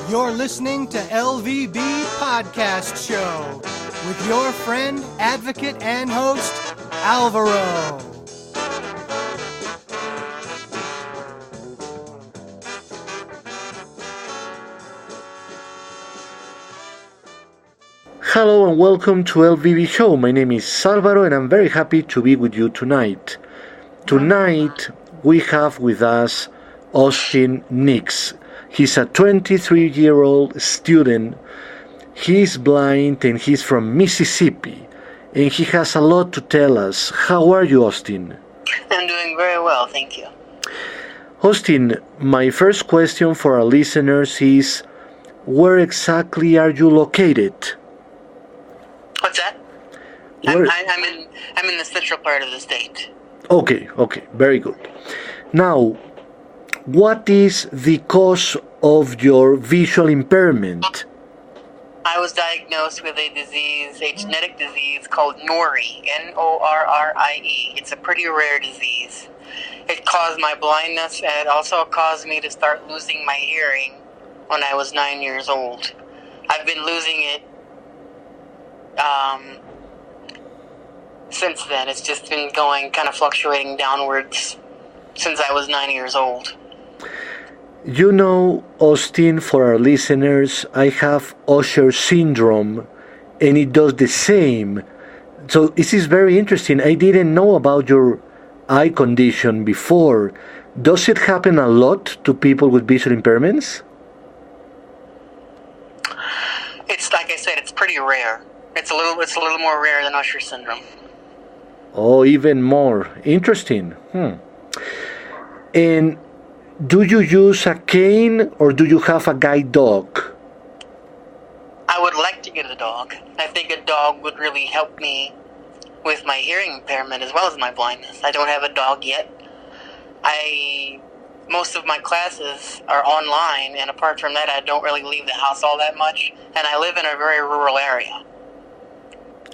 You're listening to LVB Podcast Show with your friend, advocate, and host, Alvaro. Hello and welcome to LVB Show. My name is Alvaro and I'm very happy to be with you tonight. Tonight we have with us Austin Nix. He's a 23-year-old student. He's blind and he's from Mississippi. And he has a lot to tell us. How are you, Austin? I'm doing very well, thank you. Austin, my first question for our listeners is, where exactly are you located? What's that? I'm in the central part of the state. Okay, very good. Now, what is the cause of your visual impairment? I was diagnosed with a genetic disease called Norrie, Norrie. It's a pretty rare disease. It caused my blindness, and it also caused me to start losing my hearing when I was 9 years old. I've been losing it since then. It's just been going kind of fluctuating downwards since I was 9 years old. You know, Austin, for our listeners, I have Usher syndrome and it does the same. So this is very interesting. I didn't know about your eye condition before. Does it happen a lot to people with visual impairments? It's like I said, it's pretty rare. It's a little more rare than Usher syndrome. Oh, even more. Interesting. And do you use a cane or do you have a guide dog? I would like to get a dog. I think a dog would really help me with my hearing impairment as well as my blindness. I don't have a dog yet. Most of my classes are online, and apart from that, I don't really leave the house all that much. And I live in a very rural area,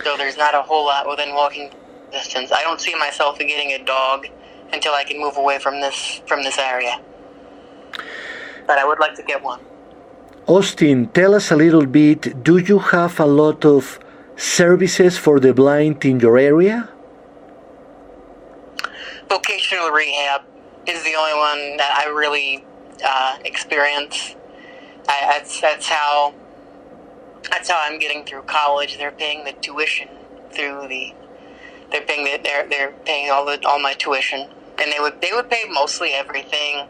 so there's not a whole lot within walking distance. I don't see myself getting a dog until I can move away from this area. But I would like to get one. Austin, tell us a little bit, do you have a lot of services for the blind in your area? Vocational rehab is the only one that I really experience. That's how I'm getting through college. They're paying the tuition they're paying all my tuition, and they would pay mostly everything.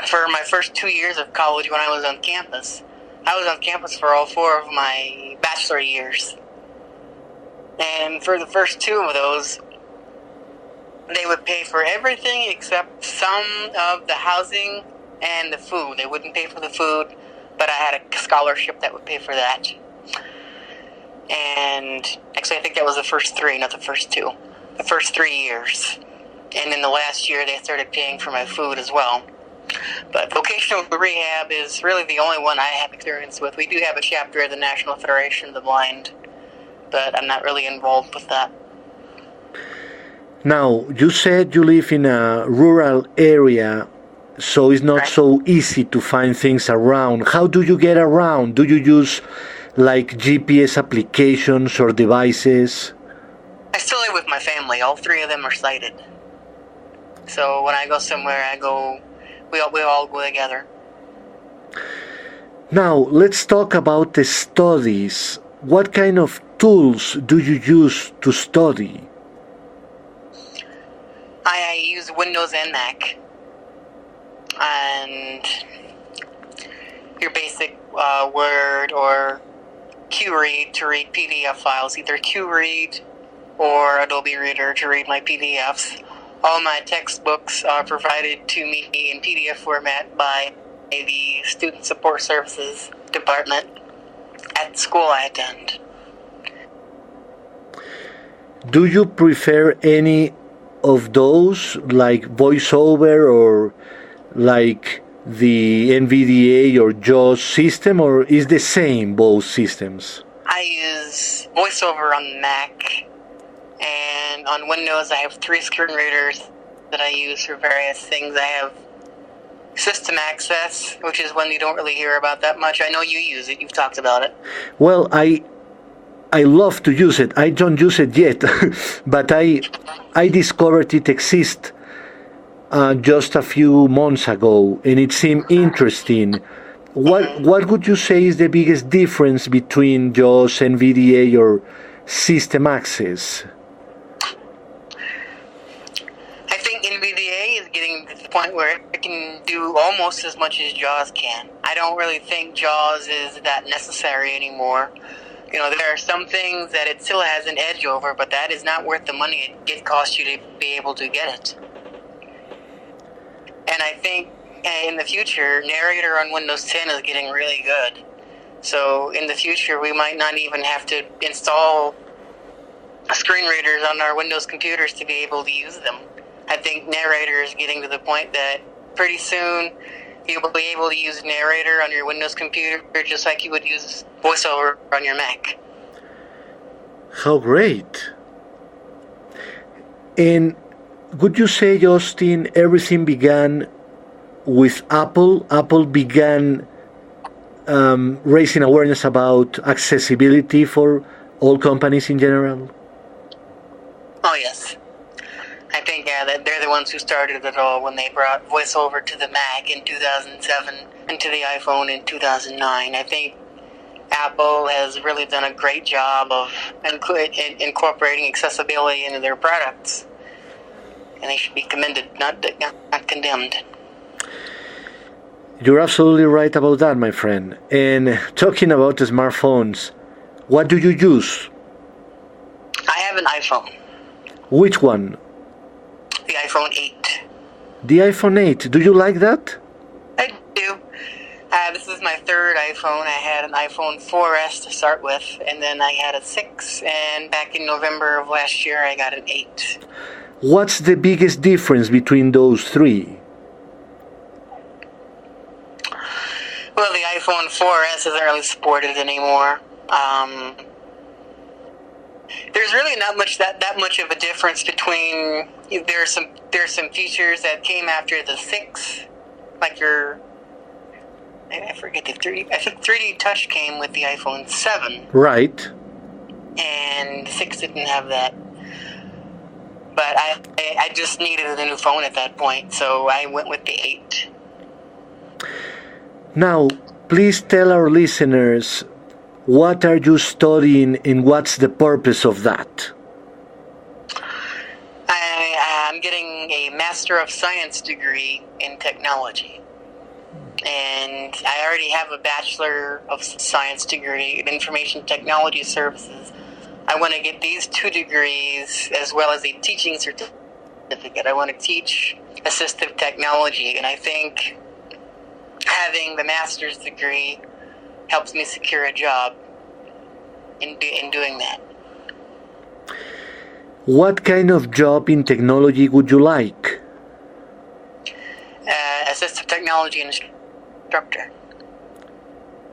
For my first 2 years of college, when I was on campus for all 4 of my bachelor years. And for the first 2 of those, they would pay for everything except some of the housing and the food. They wouldn't pay for the food, but I had a scholarship that would pay for that. And actually, I think that was the first 3, not the first 2. The first 3 years. And in the last year, they started paying for my food as well. But vocational rehab is really the only one I have experience with. We do have a chapter of the National Federation of the Blind, but I'm not really involved with that. Now, you said you live in a rural area, so it's not so easy to find things around. How do you get around? Do you use like GPS applications or devices? I still live with my family. All 3 of them are sighted. So when I go somewhere, we all go together. Now, let's talk about the studies. What kind of tools do you use to study? I use Windows and Mac. And your basic Word or QRead to read PDF files, either QRead or Adobe Reader to read my PDFs. All my textbooks are provided to me in PDF format by the Student Support Services Department at the school I attend. Do you prefer any of those, like VoiceOver or like the NVDA or JAWS system, or is the same both systems? I use VoiceOver on the Mac, and on Windows I have 3 screen readers that I use for various things. I have system access, which is one you don't really hear about that much. I know you use it. You've talked about it. Well, I love to use it. I don't use it yet, but I discovered it exists just a few months ago, and it seemed interesting. What would you say is the biggest difference between just NVDA or system access? I think NVDA is getting to the point where it can do almost as much as JAWS can. I don't really think JAWS is that necessary anymore. You know, there are some things that it still has an edge over, but that is not worth the money it costs you to be able to get it. And I think in the future, Narrator on Windows 10 is getting really good. So in the future, we might not even have to install screen readers on our Windows computers to be able to use them. I think Narrator is getting to the point that pretty soon you will be able to use Narrator on your Windows computer just like you would use VoiceOver on your Mac. How great! And would you say, Justin, everything began with Apple? Apple began raising awareness about accessibility for all companies in general? Oh, yes. I think that they're the ones who started it all when they brought VoiceOver to the Mac in 2007 and to the iPhone in 2009. I think Apple has really done a great job of incorporating accessibility into their products. And they should be commended, not condemned. You're absolutely right about that, my friend. And talking about the smartphones, what do you use? I have an iPhone. Which one? The iPhone 8. The iPhone 8. Do you like that? I do. This is my third iPhone. I had an iPhone 4S to start with, and then I had a 6, and back in November of last year I got an 8. What's the biggest difference between those three? Well, the iPhone 4S isn't really supported anymore. There's really not much that much of a difference between. There's some features that came after the 6, like I forget the 3D. I think 3D Touch came with the iPhone 7. Right. And the 6 didn't have that. But I just needed a new phone at that point, so I went with the 8. Now, please tell our listeners, what are you studying and what's the purpose of that? I'm getting a Master of Science degree in technology. And I already have a Bachelor of Science degree in Information Technology Services. I want to get these 2 degrees as well as a teaching certificate. I want to teach assistive technology, and I think having the master's degree helps me secure a job in doing that. What kind of job in technology would you like? Assistive technology instructor.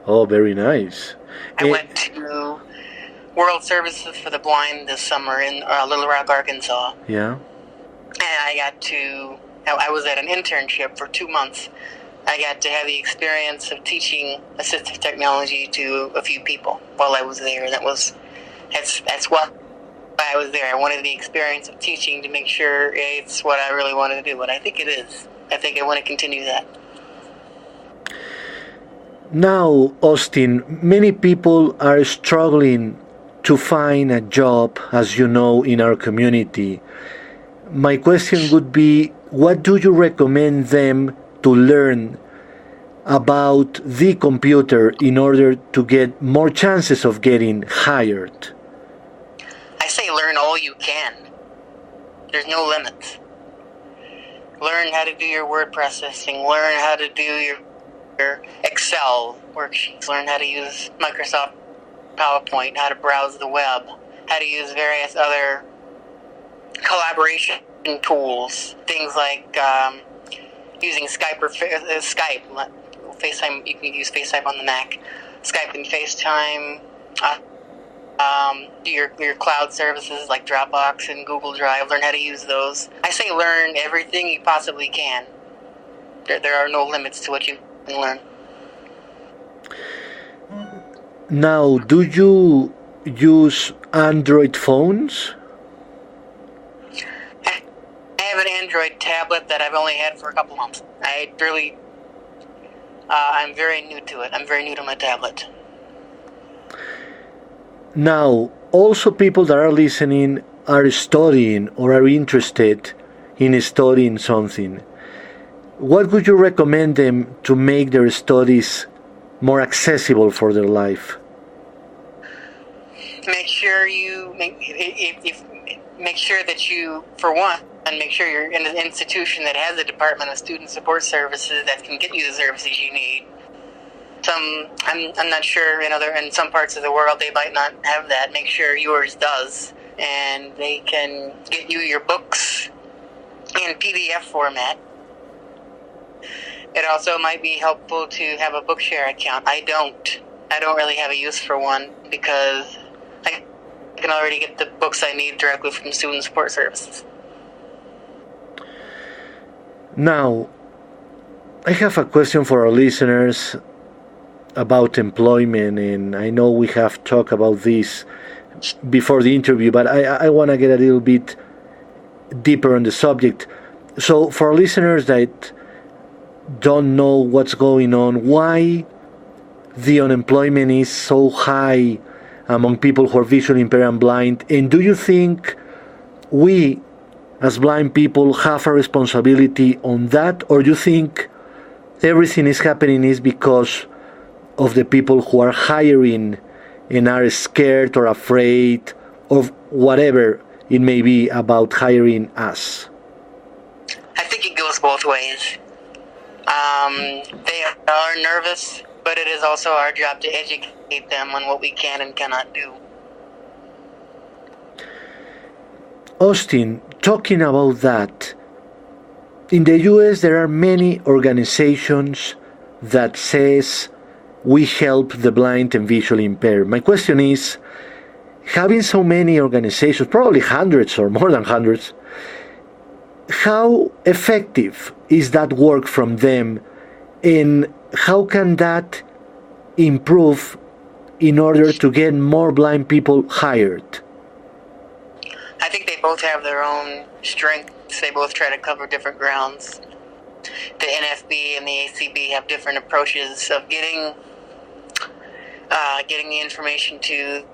Oh, very nice. I went to World Services for the Blind this summer in Little Rock, Arkansas. Yeah. And I was at an internship for 2 months. I got to have the experience of teaching assistive technology to a few people while I was there. That's why I was there. I wanted the experience of teaching to make sure it's what I really wanted to do, and I think it is. I think I want to continue that. Now, Austin, many people are struggling to find a job, as you know, in our community. My question would be, what do you recommend them to learn about the computer in order to get more chances of getting hired? I say learn all you can. There's no limits. Learn how to do your word processing. Learn how to do your Excel worksheets. Learn how to use Microsoft PowerPoint, how to browse the web, how to use various other collaboration tools. Things like using Skype or Skype. FaceTime, you can use FaceTime on the Mac. Skype and FaceTime. Do your cloud services like Dropbox and Google Drive. Learn how to use those. I say learn everything you possibly can. There are no limits to what you can learn. Now, do you use Android phones? I have an Android tablet that I've only had for a couple months. I'm very new to it. I'm very new to my tablet. Now, also people that are listening are studying or are interested in studying something. What would you recommend them to make their studies more accessible for their life? Make sure that you, for one, and make sure you're in an institution that has a Department of Student Support Services that can get you the services you need. I'm not sure, in some parts of the world they might not have that. Make sure yours does, and they can get you your books in PDF format. It also might be helpful to have a Bookshare account. I don't really have a use for one because I can already get the books I need directly from Student Support Services. Now, I have a question for our listeners about employment, and I know we have talked about this before the interview, but I want to get a little bit deeper on the subject. So, for our listeners that don't know what's going on, why the unemployment is so high among people who are visually impaired and blind, and do you think we as blind people have a responsibility on that, or do you think everything is happening is because of the people who are hiring and are scared or afraid of whatever it may be about hiring us? I think it goes both ways. They are nervous, but it is also our job to educate them on what we can and cannot do. Austin, talking about that, in the US there are many organizations that says we help the blind and visually impaired. My question is, having so many organizations, probably hundreds or more than hundreds, how effective is that work from them, and how can that improve in order to get more blind people hired? I think they both have their own strengths. They both try to cover different grounds. The NFB and the ACB have different approaches of getting the information to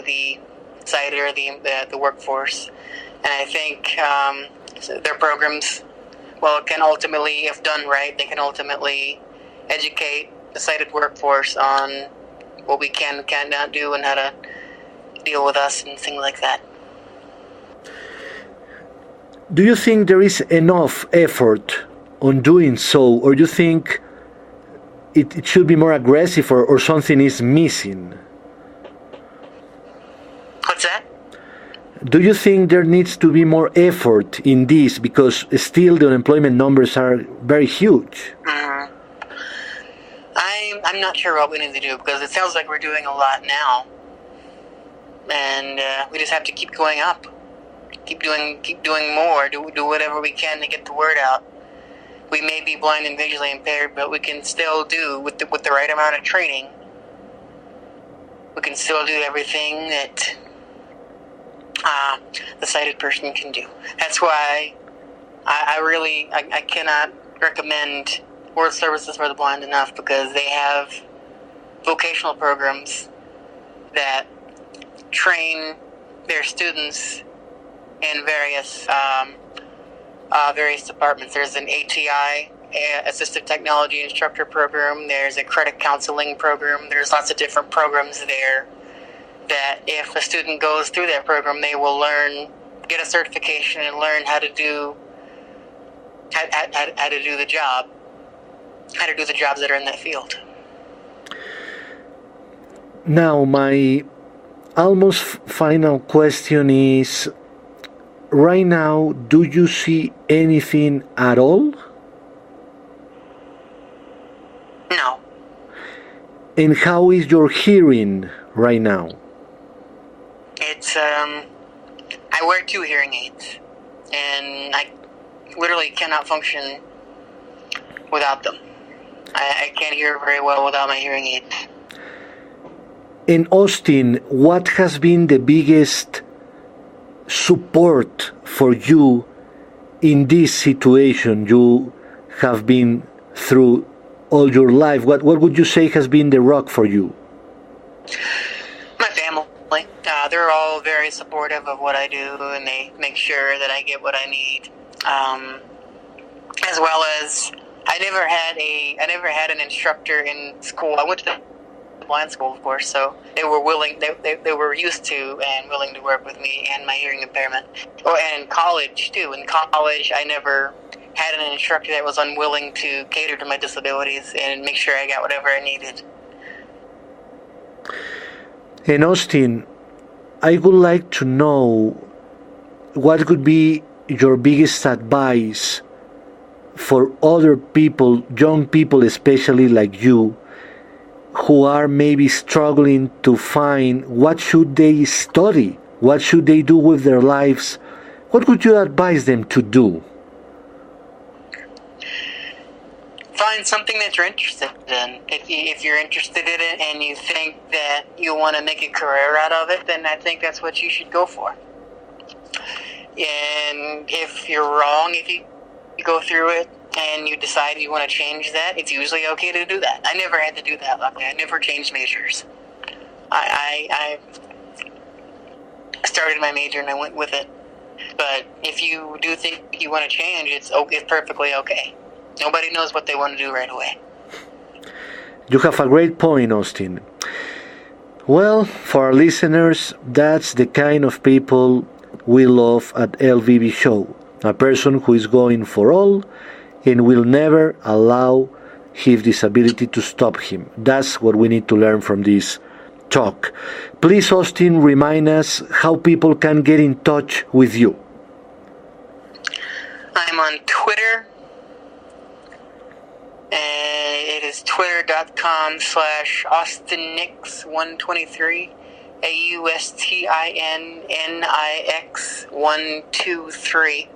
the site or the workforce. And I think their programs, can ultimately, if done right, they can ultimately educate the sighted workforce on what we can and cannot do and how to deal with us and things like that. Do you think there is enough effort on doing so, or do you think it should be more aggressive, or something is missing? What's that? Do you think there needs to be more effort in this, because still the unemployment numbers are very huge? Mm-hmm. I'm not sure what we need to do, because it sounds like we're doing a lot now, and we just have to keep going up. Keep doing more. Do whatever we can to get the word out. We may be blind and visually impaired, but we can still do with the right amount of training. We can still do everything that the sighted person can do. That's why I cannot recommend World Services for the Blind enough, because they have vocational programs that train their students in various departments. There's an ATI, Assistive Technology Instructor program. There's a credit counseling program. There's lots of different programs there that if a student goes through that program, they will get a certification and learn how to do the job, how to do the jobs that are in that field. Now, my almost final question is, right now, do you see anything at all? No. And how is your hearing right now? It's, I wear 2 hearing aids, and I literally cannot function without them. I can't hear very well without my hearing aids. In Austin, what has been the biggest support for you in this situation you have been through all your life? What would you say has been the rock for you? My family. They're all very supportive of what I do, and they make sure that I get what I need. As well as I never had an instructor in school. I went to the blind school, of course, so they were willing. They were used to and willing to work with me and my hearing impairment. Oh, and in college too. In college, I never had an instructor that was unwilling to cater to my disabilities and make sure I got whatever I needed. In Austin, I would like to know what would be your biggest advice for other people, young people especially like you, who are maybe struggling to find what should they study, what should they do with their lives. What would you advise them to do? Find something that you're interested in. If you're interested in it and you think that you want to make a career out of it, then I think that's what you should go for. And if you're wrong, if you go through it and you decide you want to change that, it's usually okay to do that. I never had to do that, luckily. I never changed majors. I started my major and I went with it. But if you do think you want to change, it's perfectly okay. Nobody knows what they want to do right away. You have a great point, Austin. Well, for our listeners, that's the kind of people we love at LVB Show. A person who is going for all and will never allow his disability to stop him. That's what we need to learn from this talk. Please, Austin, remind us how people can get in touch with you. I'm on Twitter. And it is twitter.com/AustinNix123, AUSTINNIX123.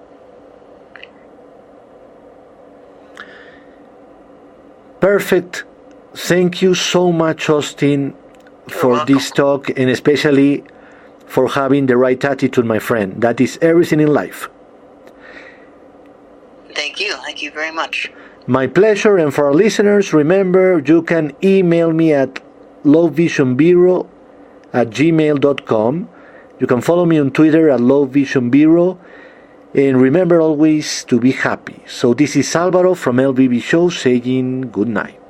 Perfect. Thank you so much, Austin, for this talk, and especially for having the right attitude, my friend. That is everything in life. Thank you. Thank you very much. My pleasure. And for our listeners, remember, you can email me at lowvisionbureau@gmail.com. You can follow me on Twitter at lowvisionbureau. And remember always to be happy. So this is Alvaro from LVB Show saying good night.